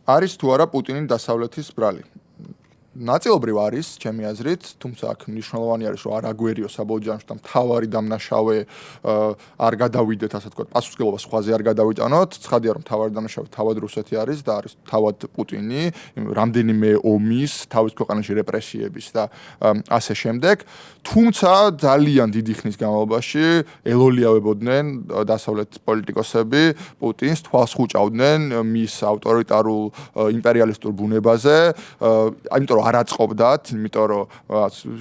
არის თუ არა პუტინის დასავლეთის ბრალი. ნაწილობრივ არის, ჩემი აზრით, თუმცა აქ მნიშვნელოვანი არის, რომ არ აგვერიო საბოლოო ჯამში და მთავარი დამნაშავე არ გადავიდეთ, ასე ვთქვათ, პასუხისმგებლობა სხვაზე არ გადავიტანოთ. ცხადია, რომ მთავარი დამნაშავე თავად რუსეთი არის და არის თავად პუტინი, რამდენიმე ომის, თავის ქვეყანაში რეპრესიების და ასე შემდეგ. თუმცა ძალიან დიდი ხნის განმავლობაში ელოლიავებოდნენ დასავლეთ პოლიტიკოსები პუტინს, თვალს ხუჭავდნენ მის ავტორიტარულ იმპერიალისტურ ბუნებაზე, იმიტომ რომ არ აწყობდათ, იმიტომ რომ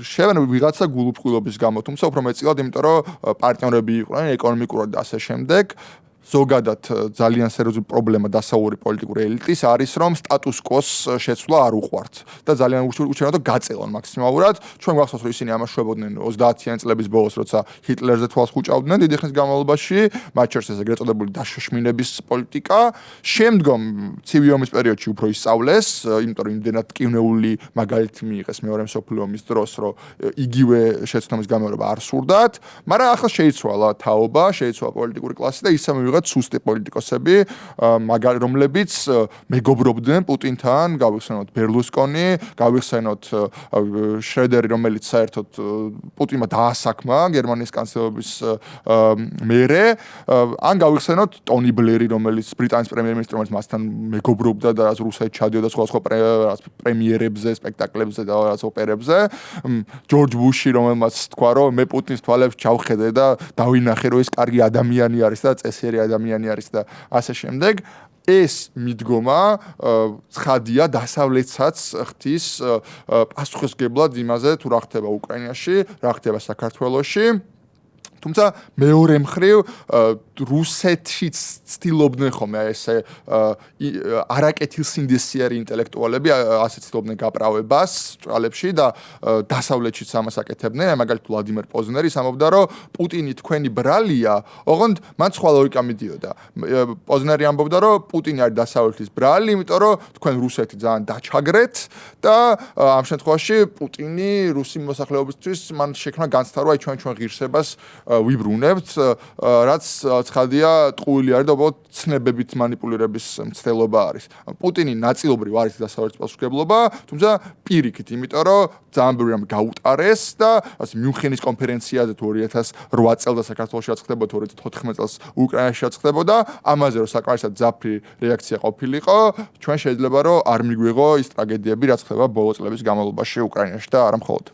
შევენა ვიღაცა გულუფხილობის გამო, თუმცა უფრო მეტწილად, იმიტომ რომ პარტნიორები იყვნენ ეკონომიკურად და ასე შემდეგ. ზოგადად ძალიან სერიოზული პრობლემა დასავლური პოლიტიკური ელიტის არის, რომ სტატუს კვოს შეცვლა არ უყვართ და ძალიან უშედეგო გაწელონ მაქსიმალურად. ჩვენ გვახსოვს, რომ ისინი ამაშუებოდნენ 30-იან წლების ბოლოს, როცა ჰიტლერზე თვალს ხუჭავდნენ დიდი ხნის განმავლობაში, მათ შორის ეს ეგრეთ წოდებული დაშოშმინების პოლიტიკა. შემდგომ ცივი ომის პერიოდში უფრო ისწავლეს, იმიტომ რომ იმდენად ტკივნეული მაგალითი მიიღეს მეორე მსოფლიო ომის დროს, რომ იგივე შეცდომის გამეორება არ სურდათ, მაგრამ ახლა შეიცვალა თაობა, შეიცვალა პოლიტიკური კლასი და ისე მივიღეთ სუსტი პოლიტიკოსები, რომლებიც მეგობრობდნენ პუტინთან, გავიხსენოთ ბერლუსკონი, გავიხსენოთ შრედერი, რომელიც საერთოდ პუტინმა დაასაქმა გერმანიის კანცლერობის მერე, ან გავიხსენოთ ტონი ბლერი, რომელიც ბრიტანეთის პრემიერ-მინისტრი, რომელიც მასთან მეგობრობდა და რაც რუსეთში ჩადიოდა სხვა პრემიერებზე, სპექტაკლებზე და რაღაც ოპერებზე, ჯორჯ ბუში, რომელმაც თქვა, რომ მე პუტინის თვალებს ჩავხედე და დავინახე, რომ ეს კარგი ადამიანი არის და წესიერი ადამიანი არის და ასე შემდეგ. ეს მიდგომა ცხადია დასავლეთსაც ხდის პასუხისმგებლად იმაზე, თუ რა ხდება უკრაინაში, რა ხდება საქართველოში. თუმცა მეორე მხრივ რუსეთშიც ცდილობდნენ ხოლმე ესე არაკეთილსინდისიერი ინტელექტუალები ასე ცდილობდნენ გაправებას ჭრალებში და დასავლეთშიც ამას აკეთებდნენ. მაგალითად ვლადიმერ პოზნერი ამბობდა, რომ პუტინი თქვენი ბრალია, ოღონდ მან სხვა ლოგიკა მიდიოდა. პოზნერი ამბობდა, რომ პუტინი არის დასავლეთის ბრალი, იმიტომ რომ თქვენ რუსეთი ძალიან დაჩაგრეთ და ამ შემთხვევაში პუტინი რუსი მოსახლეობისთვის მან შექმნა განცდა, რომ ჩვენ ღირსებას ვიბრუნებთ, რაც ცხადია ტყუილი არის და უბრალოდ ცნებებით манипуლირების მცდელობა არის. პუტინი ნაწილობრივ არის დასავლეთის პასუხისმგებლობა, თუმცა პირიქით, იმიტომ რომ ძალიან ბევრი რამ გაუტარეს და ასე მიუნხენის კონფერენციაზე თუ 2008 წელს და საქართველოშიც ხდებოდა, 2014 წელს უკრაინაშიც ხდებოდა, ამაზე რომ საკმარისად ძაფრი რეაქცია ყოფილიყო, ჩვენ შეიძლება რომ არ მიგვიღო ის ტრაგედიები, რაც ხდება ბოლო წლების განმავლობაში უკრაინაში და არა მხოლოდ.